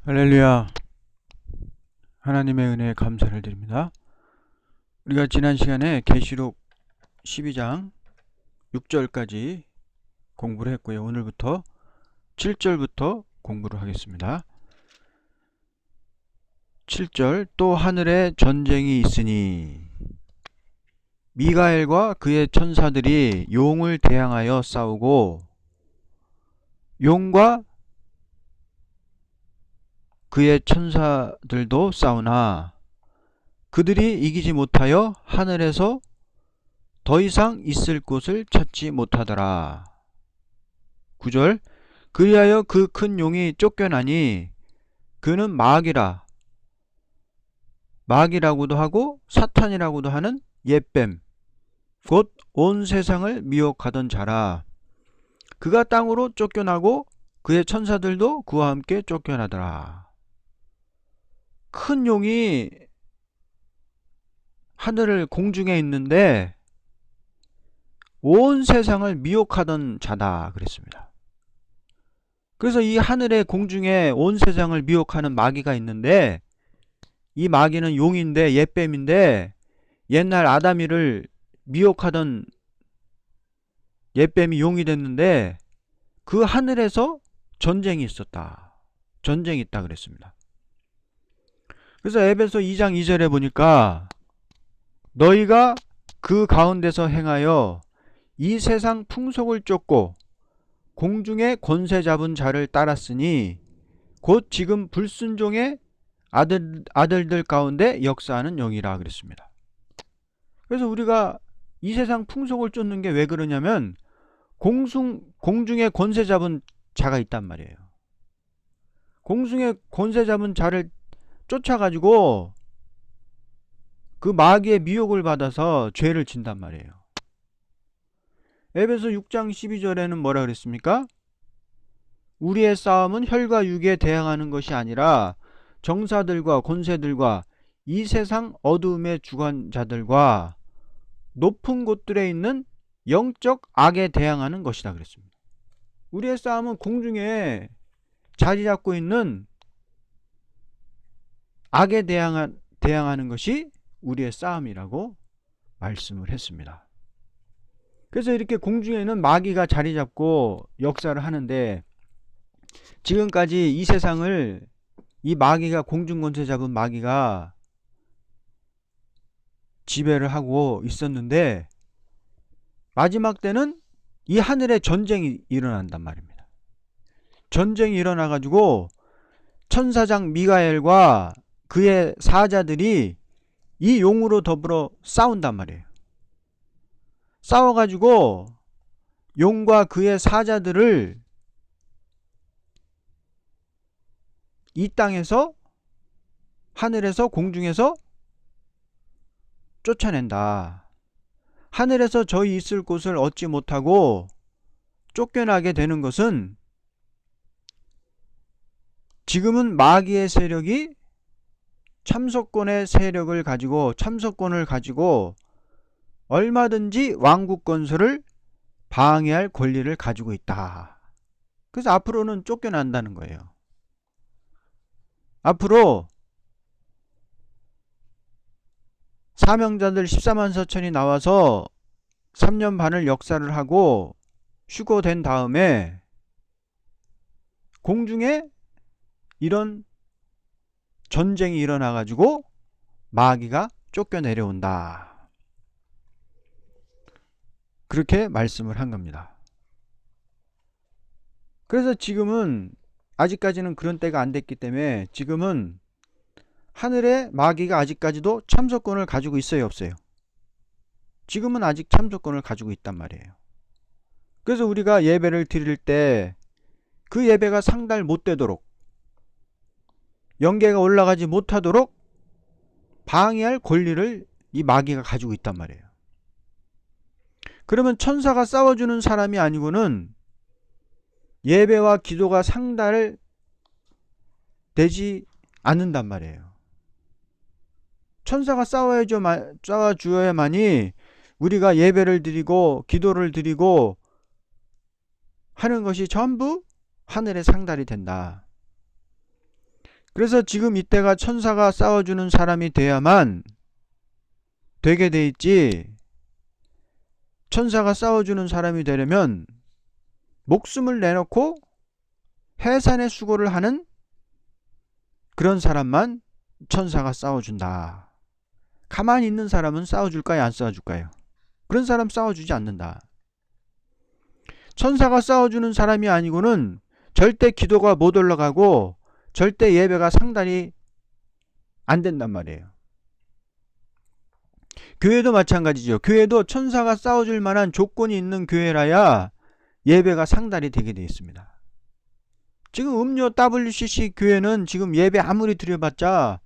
할렐루야. 하나님의 은혜에 감사를 드립니다. 우리가 지난 시간에 계시록 12장 6절까지 공부를 했고요. 오늘부터 7절부터 공부를 하겠습니다. 7절, 또 하늘에 전쟁이 있으니 미가엘과 그의 천사들이 용을 대항하여 싸우고 용과 그의 천사들도 싸우나 그들이 이기지 못하여 하늘에서 더 이상 있을 곳을 찾지 못하더라. 9절, 그리하여 그 큰 용이 쫓겨나니 그는 마귀라고도 하고 사탄이라고도 하는 옛뱀, 곧 온 세상을 미혹하던 자라. 그가 땅으로 쫓겨나고 그의 천사들도 그와 함께 쫓겨나더라. 큰 용이 하늘을 공중에 있는데 온 세상을 미혹하던 자다 그랬습니다. 그래서 이 하늘의 공중에 온 세상을 미혹하는 마귀가 있는데, 이 마귀는 용인데, 옛뱀인데, 옛날 아담이를 미혹하던 옛뱀이 용이 됐는데 그 하늘에서 전쟁이 있었다. 전쟁이 있다 그랬습니다. 그래서 에베소 2장 2절에 보니까 너희가 그 가운데서 행하여 이 세상 풍속을 쫓고 공중에 권세 잡은 자를 따랐으니 곧 지금 불순종의 아들들 가운데 역사하는 영이라 그랬습니다. 그래서 우리가 이 세상 풍속을 쫓는 게 왜 그러냐면 공중에 권세 잡은 자가 있단 말이에요. 공중에 권세 잡은 자를 쫓아가지고 그 마귀의 미혹을 받아서 죄를 진단 말이에요. 에베소 6장 12절에는 뭐라 그랬습니까? 우리의 싸움은 혈과 육에 대항하는 것이 아니라 정사들과 권세들과 이 세상 어두움의 주관자들과 높은 곳들에 있는 영적 악에 대항하는 것이다 그랬습니다. 우리의 싸움은 공중에 자리 잡고 있는 악에 대항하는 것이 우리의 싸움이라고 말씀을 했습니다. 그래서 이렇게 공중에는 마귀가 자리 잡고 역사를 하는데, 지금까지 이 세상을 이 마귀가, 공중권세 잡은 마귀가 지배를 하고 있었는데, 마지막 때는 이 하늘에 전쟁이 일어난단 말입니다. 전쟁이 일어나가지고 천사장 미가엘과 그의 사자들이 이 용으로 더불어 싸운단 말이에요. 싸워가지고 용과 그의 사자들을 이 땅에서, 하늘에서, 공중에서 쫓아낸다. 하늘에서 저희 있을 곳을 얻지 못하고 쫓겨나게 되는 것은 지금은 마귀의 세력이 참석권의 세력을 가지고, 참석권을 가지고 얼마든지 왕국 건설을 방해할 권리를 가지고 있다. 그래서 앞으로는 쫓겨난다는 거예요. 앞으로 사명자들 14만 4천이 나와서 3년 반을 역사를 하고 휴거된 다음에 공중에 이런 전쟁이 일어나가지고 마귀가 쫓겨내려온다. 그렇게 말씀을 한 겁니다. 그래서 지금은 아직까지는 그런 때가 안 됐기 때문에 지금은 하늘의 마귀가 아직까지도 참석권을 가지고 있어요, 없어요? 지금은 아직 참석권을 가지고 있단 말이에요. 그래서 우리가 예배를 드릴 때 그 예배가 상달 못 되도록, 영계가 올라가지 못하도록 방해할 권리를 이 마귀가 가지고 있단 말이에요. 그러면 천사가 싸워주는 사람이 아니고는 예배와 기도가 상달되지 않는단 말이에요. 천사가 싸워주어야만이 우리가 예배를 드리고 기도를 드리고 하는 것이 전부 하늘에 상달이 된다. 그래서 지금 이때가 천사가 싸워주는 사람이 돼야만 되게 돼 있지, 천사가 싸워주는 사람이 되려면 목숨을 내놓고 해산의 수고를 하는 그런 사람만 천사가 싸워준다. 가만히 있는 사람은 싸워줄까요? 안 싸워줄까요? 그런 사람 싸워주지 않는다. 천사가 싸워주는 사람이 아니고는 절대 기도가 못 올라가고 절대 예배가 상달이 안 된단 말이에요. 교회도 마찬가지죠. 교회도 천사가 싸워줄 만한 조건이 있는 교회라야 예배가 상달이 되게 되어 있습니다. 지금 음료 WCC 교회는 지금 예배 아무리 드려봤자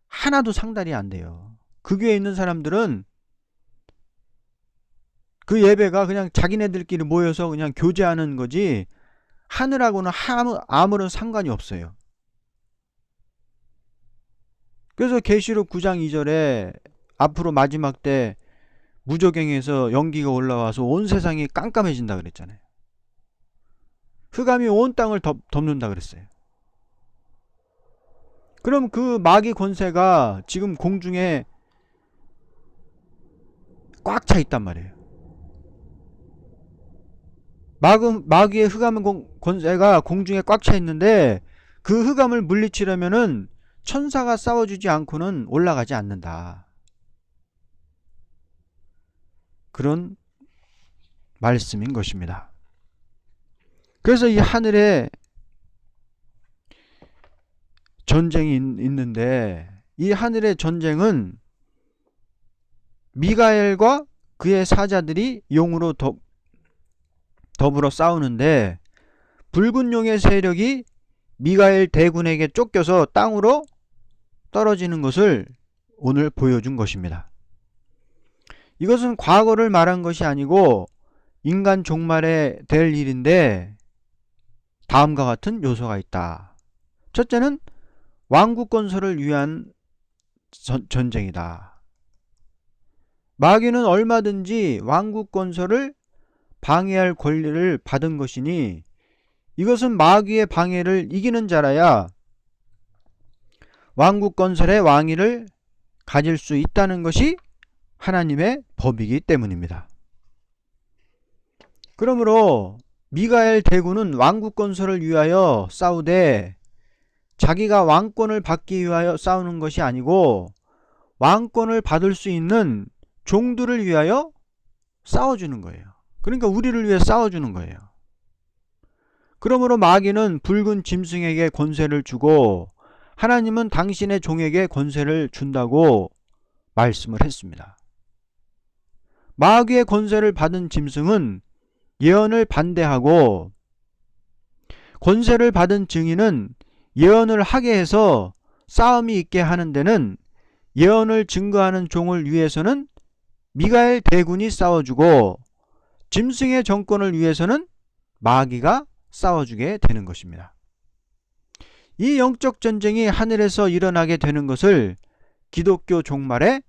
하나도 상달이 안 돼요. 그 교회에 있는 사람들은 그 예배가 그냥 자기네들끼리 모여서 그냥 교제하는 거지 하늘하고는 아무런 상관이 없어요. 그래서 계시록 9장 2절에 앞으로 마지막 때 무저갱에서 연기가 올라와서 온 세상이 깜깜해진다 그랬잖아요. 흑암이 온 땅을 덮는다 그랬어요. 그럼 그 마귀 권세가 지금 공중에 꽉 차 있단 말이에요. 마귀의 흑암 권세가 공중에 꽉 차 있는데 그 흑암을 물리치려면은 천사가 싸워주지 않고는 올라가지 않는다. 그런 말씀인 것입니다. 그래서 이 하늘에 전쟁이 있는데 이 하늘의 전쟁은 미가엘과 그의 사자들이 용으로 더불어 싸우는데 붉은 용의 세력이 미가엘 대군에게 쫓겨서 땅으로 떨어지는 것을 오늘 보여준 것입니다. 이것은 과거를 말한 것이 아니고 인간 종말에 될 일인데 다음과 같은 요소가 있다. 첫째는 왕국 건설을 위한 전쟁이다. 마귀는 얼마든지 왕국 건설을 방해할 권리를 받은 것이니 이것은 마귀의 방해를 이기는 자라야 왕국 건설의 왕위를 가질 수 있다는 것이 하나님의 법이기 때문입니다. 그러므로 미가엘 대군은 왕국 건설을 위하여 싸우되 자기가 왕권을 받기 위하여 싸우는 것이 아니고 왕권을 받을 수 있는 종들을 위하여 싸워주는 거예요. 그러니까 우리를 위해 싸워주는 거예요. 그러므로 마귀는 붉은 짐승에게 권세를 주고 하나님은 당신의 종에게 권세를 준다고 말씀을 했습니다. 마귀의 권세를 받은 짐승은 예언을 반대하고 권세를 받은 증인은 예언을 하게 해서 싸움이 있게 하는 데는 예언을 증거하는 종을 위해서는 미가엘 대군이 싸워주고 짐승의 정권을 위해서는 마귀가 싸워주게 되는 것입니다. 이 영적 전쟁이 하늘에서 일어나게 되는 것을 기독교 종말의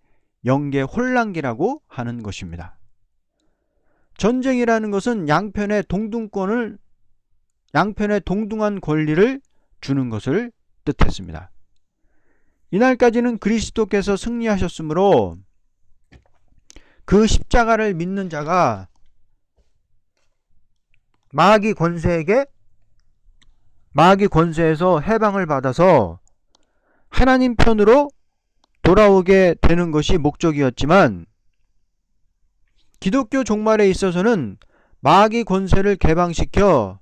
영계 혼란기라고 하는 것입니다. 전쟁이라는 것은 양편의 동등한 권리를 주는 것을 뜻했습니다. 이날까지는 그리스도께서 승리하셨으므로 그 십자가를 믿는 자가 마귀 권세에서 해방을 받아서 하나님 편으로 돌아오게 되는 것이 목적이었지만 기독교 종말에 있어서는 마귀 권세를 개방시켜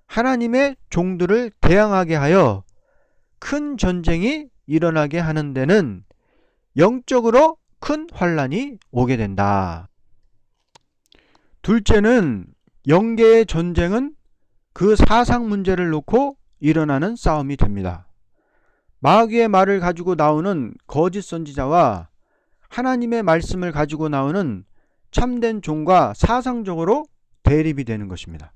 하나님의 종들을 대항하게 하여 큰 전쟁이 일어나게 하는 데는 영적으로 큰 환란이 오게 된다. 둘째는 영계의 전쟁은 그 사상 문제를 놓고 일어나는 싸움이 됩니다. 마귀의 말을 가지고 나오는 거짓 선지자와 하나님의 말씀을 가지고 나오는 참된 종과 사상적으로 대립이 되는 것입니다.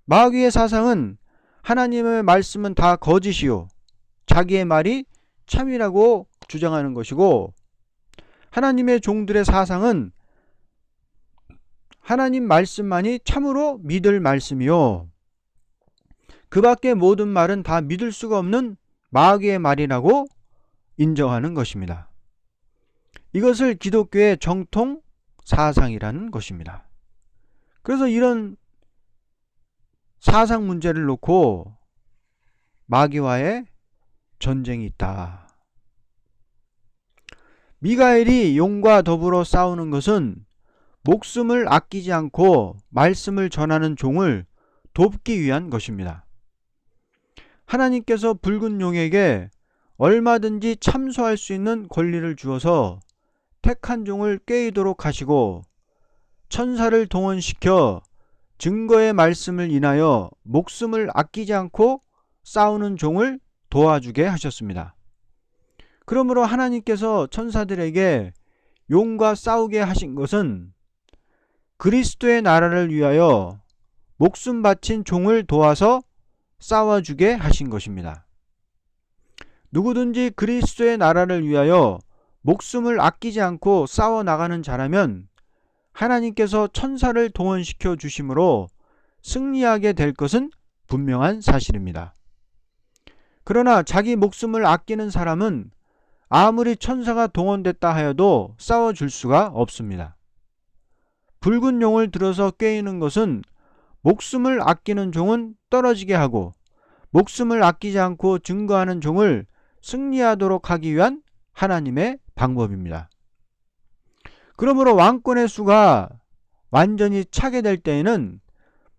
마귀의 사상은 하나님의 말씀은 다 거짓이요 자기의 말이 참이라고 주장하는 것이고, 하나님의 종들의 사상은 하나님 말씀만이 참으로 믿을 말씀이요 그 밖의 모든 말은 다 믿을 수가 없는 마귀의 말이라고 인정하는 것입니다. 이것을 기독교의 정통 사상이라는 것입니다. 그래서 이런 사상 문제를 놓고 마귀와의 전쟁이 있다. 미가엘이 용과 더불어 싸우는 것은 목숨을 아끼지 않고 말씀을 전하는 종을 돕기 위한 것입니다. 하나님께서 붉은 용에게 얼마든지 참소할 수 있는 권리를 주어서 택한 종을 꾀이도록 하시고 천사를 동원시켜 증거의 말씀을 인하여 목숨을 아끼지 않고 싸우는 종을 도와주게 하셨습니다. 그러므로 하나님께서 천사들에게 용과 싸우게 하신 것은 그리스도의 나라를 위하여 목숨 바친 종을 도와서 싸워주게 하신 것입니다. 누구든지 그리스도의 나라를 위하여 목숨을 아끼지 않고 싸워나가는 자라면 하나님께서 천사를 동원시켜 주심으로 승리하게 될 것은 분명한 사실입니다. 그러나 자기 목숨을 아끼는 사람은 아무리 천사가 동원됐다 하여도 싸워줄 수가 없습니다. 붉은 용을 들어서 꾀이는 것은 목숨을 아끼는 종은 떨어지게 하고 목숨을 아끼지 않고 증거하는 종을 승리하도록 하기 위한 하나님의 방법입니다. 그러므로 왕권의 수가 완전히 차게 될 때에는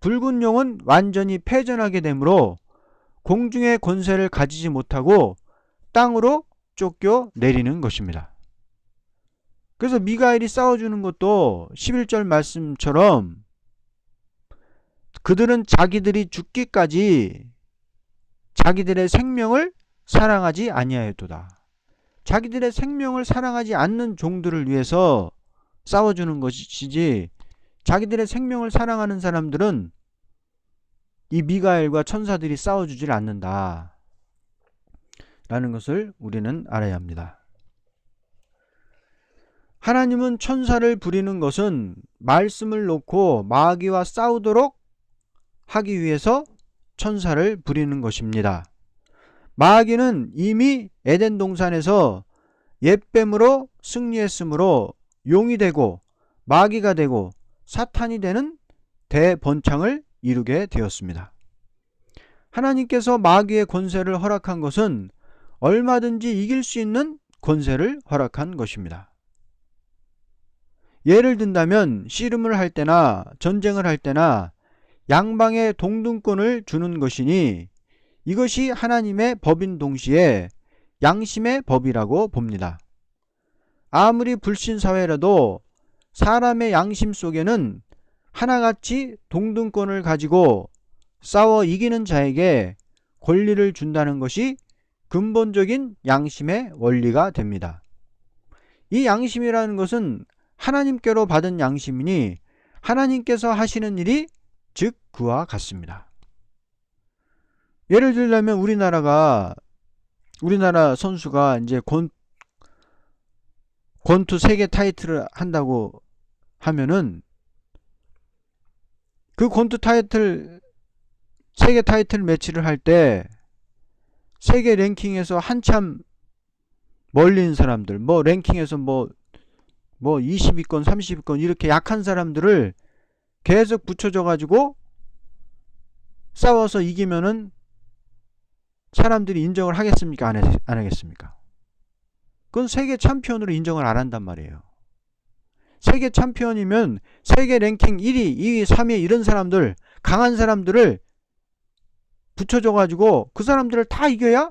붉은 용은 완전히 패전하게 되므로 공중의 권세를 가지지 못하고 땅으로 쫓겨 내리는 것입니다. 그래서 미가엘이 싸워주는 것도 11절 말씀처럼 그들은 자기들이 죽기까지 자기들의 생명을 사랑하지 아니하였도다. 자기들의 생명을 사랑하지 않는 종들을 위해서 싸워주는 것이지 자기들의 생명을 사랑하는 사람들은 이 미가엘과 천사들이 싸워주질 않는다 라는 것을 우리는 알아야 합니다. 하나님은 천사를 부리는 것은 말씀을 놓고 마귀와 싸우도록 하기 위해서 천사를 부리는 것입니다. 마귀는 이미 에덴 동산에서 옛뱀으로 승리했으므로 용이 되고 마귀가 되고 사탄이 되는 대번창을 이루게 되었습니다. 하나님께서 마귀의 권세를 허락한 것은 얼마든지 이길 수 있는 권세를 허락한 것입니다. 예를 든다면 씨름을 할 때나 전쟁을 할 때나 양방에 동등권을 주는 것이니 이것이 하나님의 법인 동시에 양심의 법이라고 봅니다. 아무리 불신사회라도 사람의 양심 속에는 하나같이 동등권을 가지고 싸워 이기는 자에게 권리를 준다는 것이 근본적인 양심의 원리가 됩니다. 이 양심이라는 것은 하나님께로 받은 양심이니 하나님께서 하시는 일이 즉 그와 같습니다. 예를 들자면 우리나라 선수가 이제 권투 세계 타이틀을 한다고 하면은 그 권투 타이틀 세계 타이틀 매치를 할 때 세계 랭킹에서 한참 멀리 있는 사람들 랭킹에서 20위권 30위권 이렇게 약한 사람들을 계속 붙여줘 가지고 싸워서 이기면은 사람들이 인정을 하겠습니까? 안 하겠습니까? 그건 세계 챔피언으로 인정을 안 한단 말이에요. 세계 챔피언이면 세계 랭킹 1위, 2위, 3위 이런 사람들, 강한 사람들을 붙여줘 가지고 그 사람들을 다 이겨야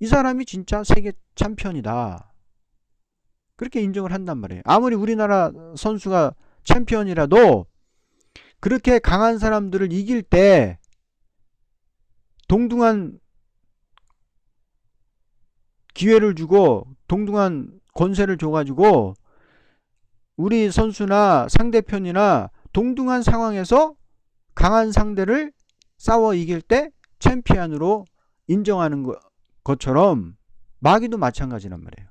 이 사람이 진짜 세계 챔피언이다. 그렇게 인정을 한단 말이에요. 아무리 우리나라 선수가 챔피언이라도 그렇게 강한 사람들을 이길 때 동등한 기회를 주고 동등한 권세를 줘가지고 우리 선수나 상대편이나 동등한 상황에서 강한 상대를 싸워 이길 때 챔피언으로 인정하는 것처럼 마귀도 마찬가지란 말이에요.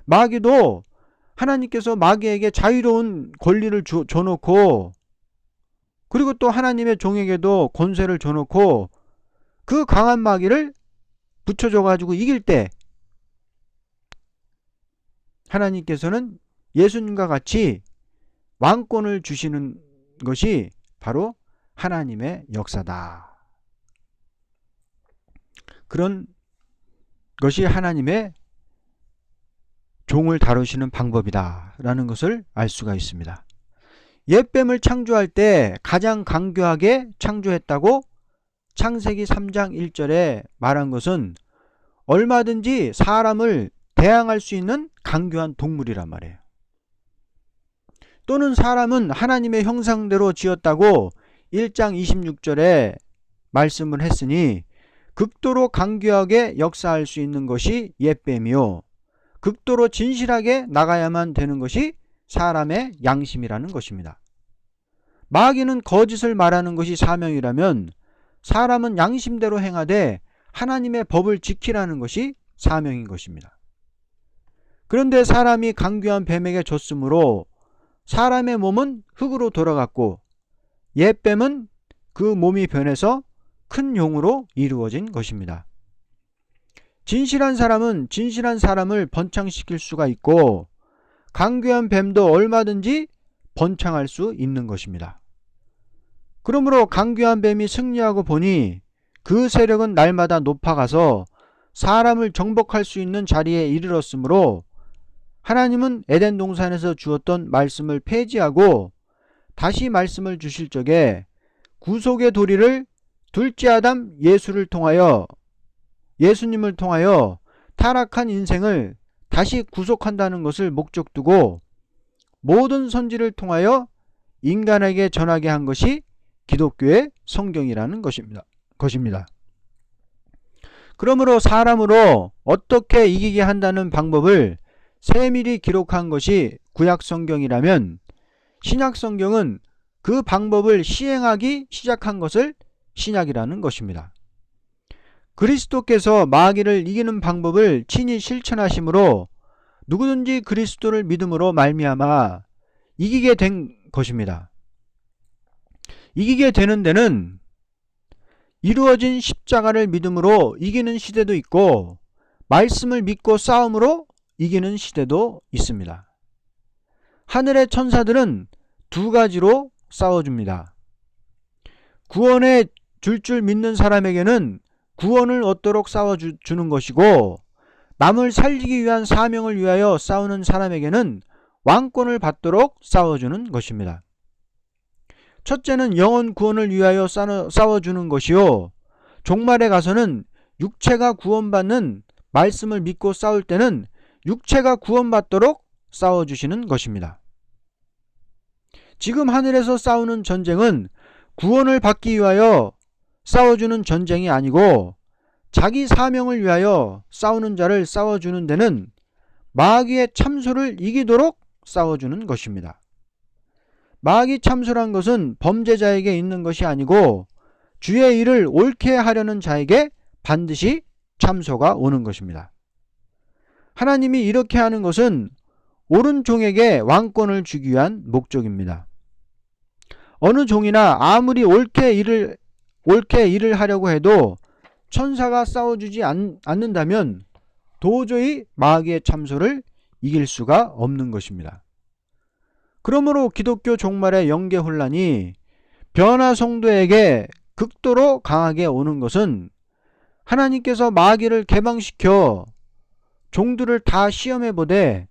마귀도 하나님께서 마귀에게 자유로운 권리를 줘놓고 그리고 또 하나님의 종에게도 권세를 줘놓고 그 강한 마귀를 붙여줘 가지고 이길 때 하나님께서는 예수님과 같이 왕권을 주시는 것이 바로 하나님의 역사다. 그런 것이 하나님의 종을 다루시는 방법이다 라는 것을 알 수가 있습니다. 옛뱀을 창조할 때 가장 강교하게 창조했다고 창세기 3장 1절에 말한 것은 얼마든지 사람을 대항할 수 있는 강교한 동물이란 말이에요. 또는 사람은 하나님의 형상대로 지었다고 1장 26절에 말씀을 했으니 극도로 강교하게 역사할 수 있는 것이 옛뱀이요 극도로 진실하게 나가야만 되는 것이 사람의 양심이라는 것입니다. 마귀는 거짓을 말하는 것이 사명이라면 사람은 양심대로 행하되 하나님의 법을 지키라는 것이 사명인 것입니다. 그런데 사람이 강교한 뱀에게 졌으므로 사람의 몸은 흙으로 돌아갔고 옛뱀은 그 몸이 변해서 큰 용으로 이루어진 것입니다. 진실한 사람은 진실한 사람을 번창시킬 수가 있고 강교한 뱀도 얼마든지 번창할 수 있는 것입니다. 그러므로 강교한 뱀이 승리하고 보니 그 세력은 날마다 높아가서 사람을 정복할 수 있는 자리에 이르렀으므로 하나님은 에덴 동산에서 주었던 말씀을 폐지하고 다시 말씀을 주실 적에 구속의 도리를 둘째 아담 예수님을 통하여 타락한 인생을 다시 구속한다는 것을 목적 두고 모든 선지를 통하여 인간에게 전하게 한 것이 기독교의 성경이라는 것입니다. 그러므로 사람으로 어떻게 이기게 한다는 방법을 세밀히 기록한 것이 구약 성경이라면 신약 성경은 그 방법을 시행하기 시작한 것을 신약이라는 것입니다. 그리스도께서 마귀를 이기는 방법을 친히 실천하심으로 누구든지 그리스도를 믿음으로 말미암아 이기게 된 것입니다. 이기게 되는 데는 이루어진 십자가를 믿음으로 이기는 시대도 있고 말씀을 믿고 싸움으로 이기는 시대도 있습니다. 하늘의 천사들은 두 가지로 싸워줍니다. 구원에 줄 믿는 사람에게는 구원을 얻도록 싸워주는 것이고 남을 살리기 위한 사명을 위하여 싸우는 사람에게는 왕권을 받도록 싸워주는 것입니다. 첫째는 영혼 구원을 위하여 싸워주는 것이요 종말에 가서는 육체가 구원받는 말씀을 믿고 싸울 때는 육체가 구원받도록 싸워주시는 것입니다. 지금 하늘에서 싸우는 전쟁은 구원을 받기 위하여 싸워주는 전쟁이 아니고 자기 사명을 위하여 싸우는 자를 싸워주는 데는 마귀의 참소를 이기도록 싸워주는 것입니다. 마귀 참소란 것은 범죄자에게 있는 것이 아니고 주의 일을 옳게 하려는 자에게 반드시 참소가 오는 것입니다. 하나님이 이렇게 하는 것은 옳은 종에게 왕권을 주기 위한 목적입니다. 어느 종이나 아무리 옳게 일을 하려고 해도 천사가 싸워주지 않는다면 도저히 마귀의 참소를 이길 수가 없는 것입니다. 그러므로 기독교 종말의 영계 혼란이 변화 성도에게 극도로 강하게 오는 것은 하나님께서 마귀를 개방시켜 종들을 다 시험해 보되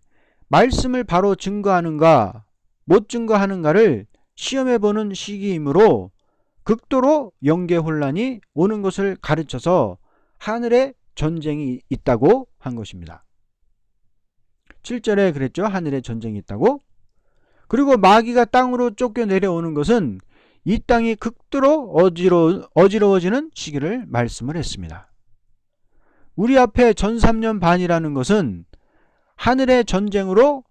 말씀을 바로 증거하는가 못 증거하는가를 시험해 보는 시기이므로 극도로 영계 혼란이 오는 것을 가르쳐서 하늘에 전쟁이 있다고 한 것입니다. 7절에 그랬죠. 하늘에 전쟁이 있다고. 그리고 마귀가 땅으로 쫓겨 내려오는 것은 이 땅이 극도로 어지러워지는 시기를 말씀을 했습니다. 우리 앞에 전 3년 반이라는 것은 하늘의 전쟁으로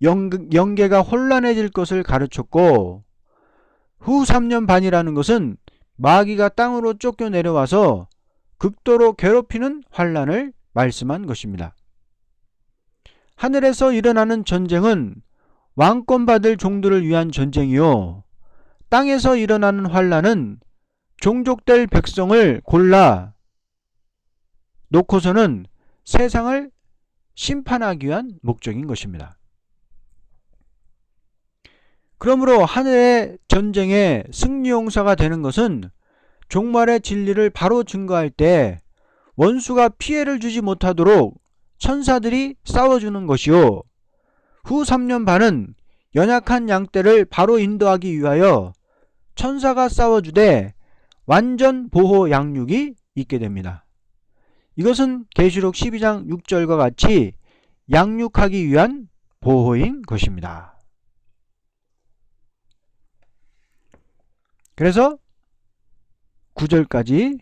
영계가 혼란해질 것을 가르쳤고 후 3년 반이라는 것은 마귀가 땅으로 쫓겨 내려와서 극도로 괴롭히는 환란을 말씀한 것입니다. 하늘에서 일어나는 전쟁은 왕권 받을 종들을 위한 전쟁이요 땅에서 일어나는 환란은 종족될 백성을 골라 놓고서는 세상을 심판하기 위한 목적인 것입니다. 그러므로 하늘의 전쟁의 승리용사가 되는 것은 종말의 진리를 바로 증거할 때 원수가 피해를 주지 못하도록 천사들이 싸워주는 것이요, 후 3년 반은 연약한 양떼를 바로 인도하기 위하여 천사가 싸워주되 완전 보호 양육이 있게 됩니다. 이것은 계시록 12장 6절과 같이 양육하기 위한 보호인 것입니다. 그래서 9절까지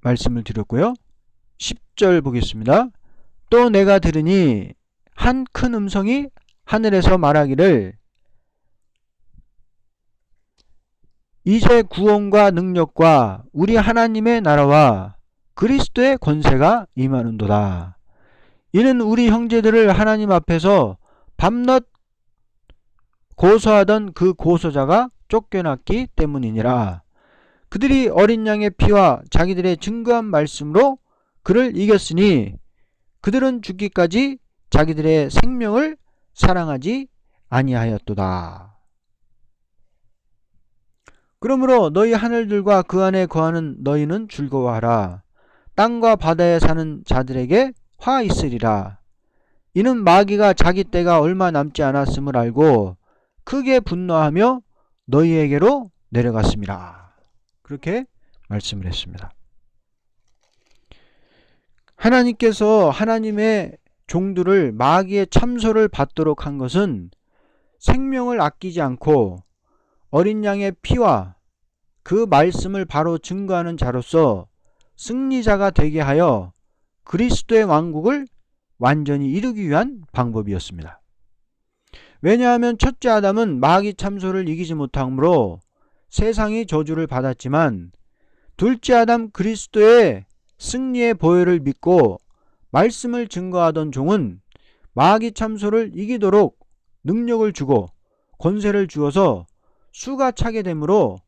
말씀을 드렸고요. 10절 보겠습니다. 또 내가 들으니 한 큰 음성이 하늘에서 말하기를 이제 구원과 능력과 우리 하나님의 나라와 그리스도의 권세가 임하는도다. 이는 우리 형제들을 하나님 앞에서 밤낮 고소하던 그 고소자가 쫓겨났기 때문이니라. 그들이 어린 양의 피와 자기들의 증거한 말씀으로 그를 이겼으니 그들은 죽기까지 자기들의 생명을 사랑하지 아니하였도다. 그러므로 너희 하늘들과 그 안에 거하는 너희는 즐거워하라. 땅과 바다에 사는 자들에게 화 있으리라. 이는 마귀가 자기 때가 얼마 남지 않았음을 알고 크게 분노하며 너희에게로 내려갔습니다. 그렇게 말씀을 했습니다. 하나님께서 하나님의 종들을 마귀의 참소를 받도록 한 것은 생명을 아끼지 않고 어린 양의 피와 그 말씀을 바로 증거하는 자로서 승리자가 되게 하여 그리스도의 왕국을 완전히 이루기 위한 방법이었습니다. 왜냐하면 첫째 아담은 마귀 참소를 이기지 못하므로 세상이 저주를 받았지만 둘째 아담 그리스도의 승리의 보혈을 믿고 말씀을 증거하던 종은 마귀 참소를 이기도록 능력을 주고 권세를 주어서 수가 차게 되므로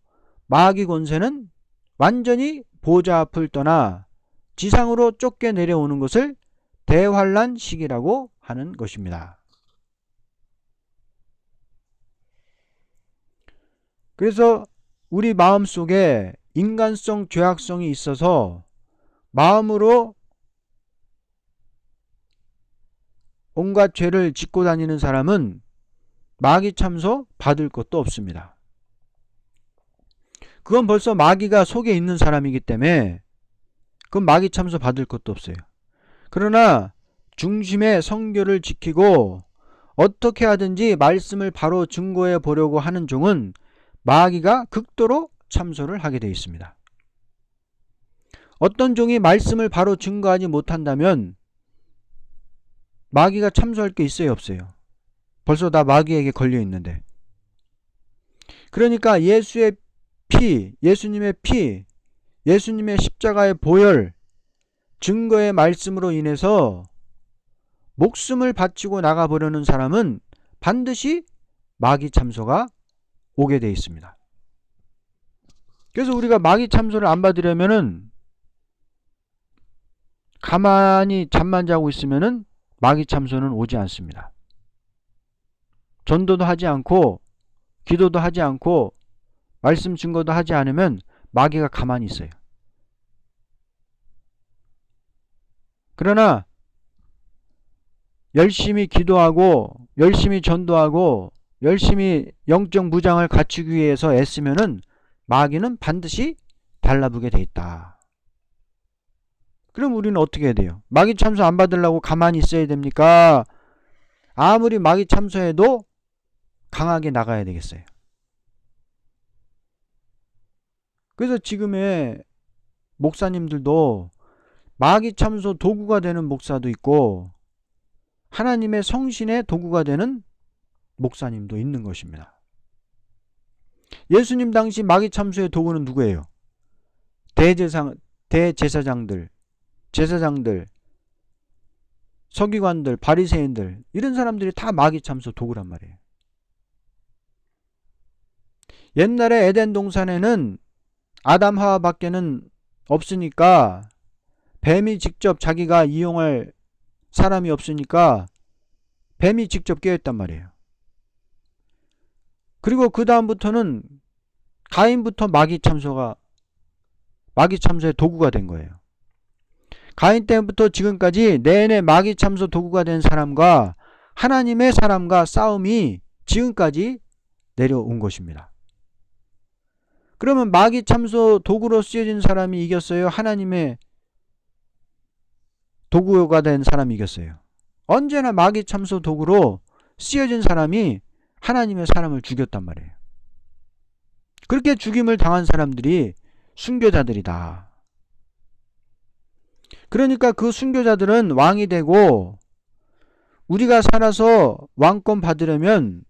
마귀 권세는 완전히 보좌 앞을 떠나 지상으로 쫓겨 내려오는 것을 대환란 시기라고 하는 것입니다. 그래서 우리 마음속에 인간성 죄악성이 있어서 마음으로 온갖 죄를 짓고 다니는 사람은 마귀 참소 받을 것도 없습니다. 그건 벌써 마귀가 속에 있는 사람이기 때문에 그건 마귀 참소 받을 것도 없어요. 그러나 중심의 성교를 지키고 어떻게 하든지 말씀을 바로 증거해 보려고 하는 종은 마귀가 극도로 참소를 하게 되어 있습니다. 어떤 종이 말씀을 바로 증거하지 못한다면 마귀가 참소할 게 있어요, 없어요? 벌써 다 마귀에게 걸려 있는데. 그러니까 예수의 피, 예수님의 피, 예수님의 십자가의 보혈, 증거의 말씀으로 인해서 목숨을 바치고 나가보려는 사람은 반드시 마귀 참소가 오게 돼 있습니다. 그래서 우리가 마귀 참소를 안 받으려면은 가만히 잠만 자고 있으면은 마귀 참소는 오지 않습니다. 전도도 하지 않고 기도도 하지 않고 말씀 증거도 하지 않으면 마귀가 가만히 있어요. 그러나 열심히 기도하고 열심히 전도하고 열심히 영적 무장을 갖추기 위해서 애쓰면은 마귀는 반드시 달라붙게 돼 있다. 그럼 우리는 어떻게 해야 돼요? 마귀 참소 안 받으려고 가만히 있어야 됩니까? 아무리 마귀 참소해도 강하게 나가야 되겠어요. 그래서 지금의 목사님들도 마귀 참소 도구가 되는 목사도 있고 하나님의 성신의 도구가 되는 목사님도 있는 것입니다. 예수님 당시 마귀 참소의 도구는 누구예요? 대제사장들, 제사장들, 서기관들, 바리새인들, 이런 사람들이 다 마귀 참소 도구란 말이에요. 옛날에 에덴 동산에는 아담 하와밖에는 없으니까 뱀이 직접 자기가 이용할 사람이 없으니까 뱀이 직접 깨었단 말이에요. 그리고 그 다음부터는 가인부터 마귀 참소의 도구가 된 거예요. 가인 때부터 지금까지 내내 마귀 참소 도구가 된 사람과 하나님의 사람과 싸움이 지금까지 내려온 것입니다. 그러면 마귀 참소 도구로 쓰여진 사람이 이겼어요? 하나님의 도구가 된 사람이 이겼어요? 언제나 마귀 참소 도구로 쓰여진 사람이 하나님의 사람을 죽였단 말이에요. 그렇게 죽임을 당한 사람들이 순교자들이다. 그러니까 그 순교자들은 왕이 되고, 우리가 살아서 왕권 받으려면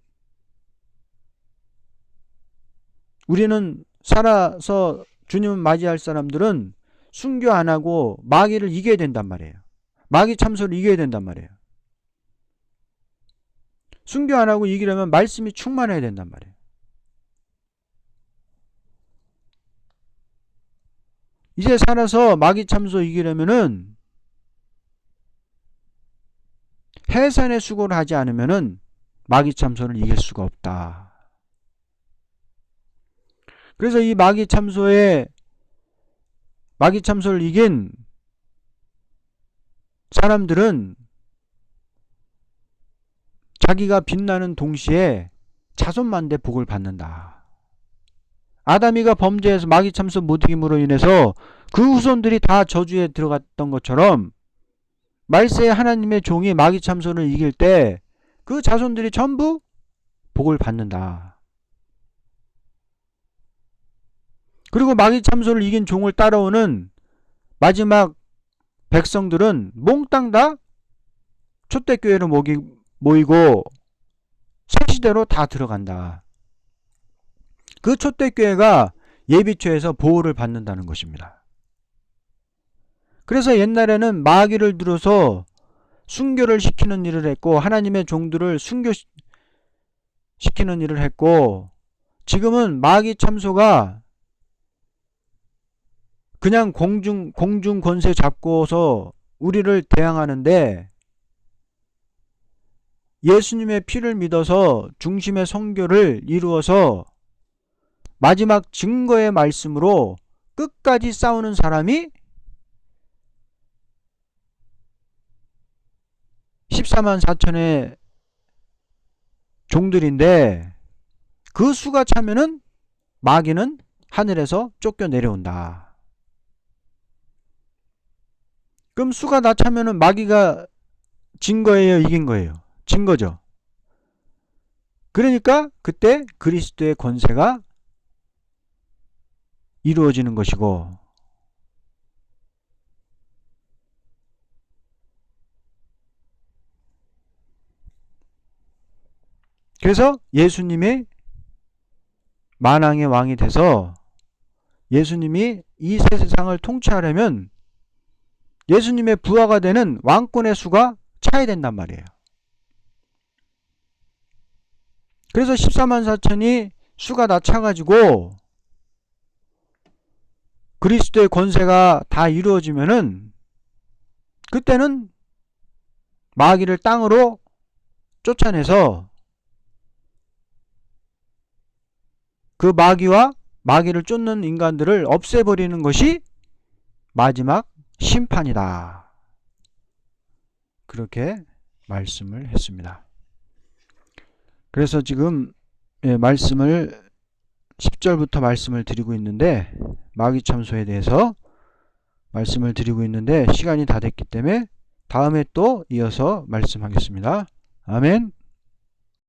우리는 살아서 주님을 맞이할 사람들은 순교 안 하고 마귀를 이겨야 된단 말이에요. 마귀 참소를 이겨야 된단 말이에요. 순교 안 하고 이기려면 말씀이 충만해야 된단 말이에요. 이제 살아서 마귀 참소 이기려면은 해산의 수고를 하지 않으면은 마귀 참소를 이길 수가 없다. 그래서 이 마귀 참소를 이긴 사람들은 자기가 빛나는 동시에 자손만대 복을 받는다. 아담이가 범죄해서 마귀 참소 못이김으로 인해서 그 후손들이 다 저주에 들어갔던 것처럼 말세에 하나님의 종이 마귀 참소를 이길 때 그 자손들이 전부 복을 받는다. 그리고 마귀 참소를 이긴 종을 따라오는 마지막 백성들은 몽땅 다 초대교회로 모이고 새시대로 다 들어간다. 그 초대교회가 예비처에서 보호를 받는다는 것입니다. 그래서 옛날에는 마귀를 들어서 순교를 시키는 일을 했고, 하나님의 종들을 순교시키는 일을 했고, 지금은 마귀 참소가 그냥 공중 권세 잡고서 우리를 대항하는데, 예수님의 피를 믿어서 중심의 선교를 이루어서 마지막 증거의 말씀으로 끝까지 싸우는 사람이 14만 4천의 종들인데, 그 수가 차면은 마귀는 하늘에서 쫓겨 내려온다. 그럼 수가 다 차면은 마귀가 진 거예요, 이긴 거예요? 진 거죠. 그러니까 그때 그리스도의 권세가 이루어지는 것이고, 그래서 예수님이 만왕의 왕이 돼서 예수님이 이 세상을 통치하려면 예수님의 부하가 되는 왕권의 수가 차야 된단 말이에요. 그래서 14만 4천이 수가 다 차가지고 그리스도의 권세가 다 이루어지면은 그때는 마귀를 땅으로 쫓아내서 그 마귀와 마귀를 쫓는 인간들을 없애버리는 것이 마지막 심판이다. 그렇게 말씀을 했습니다. 그래서 지금 말씀을 10절부터 말씀을 드리고 있는데, 마귀 참소에 대해서 말씀을 드리고 있는데 시간이 다 됐기 때문에 다음에 또 이어서 말씀하겠습니다. 아멘.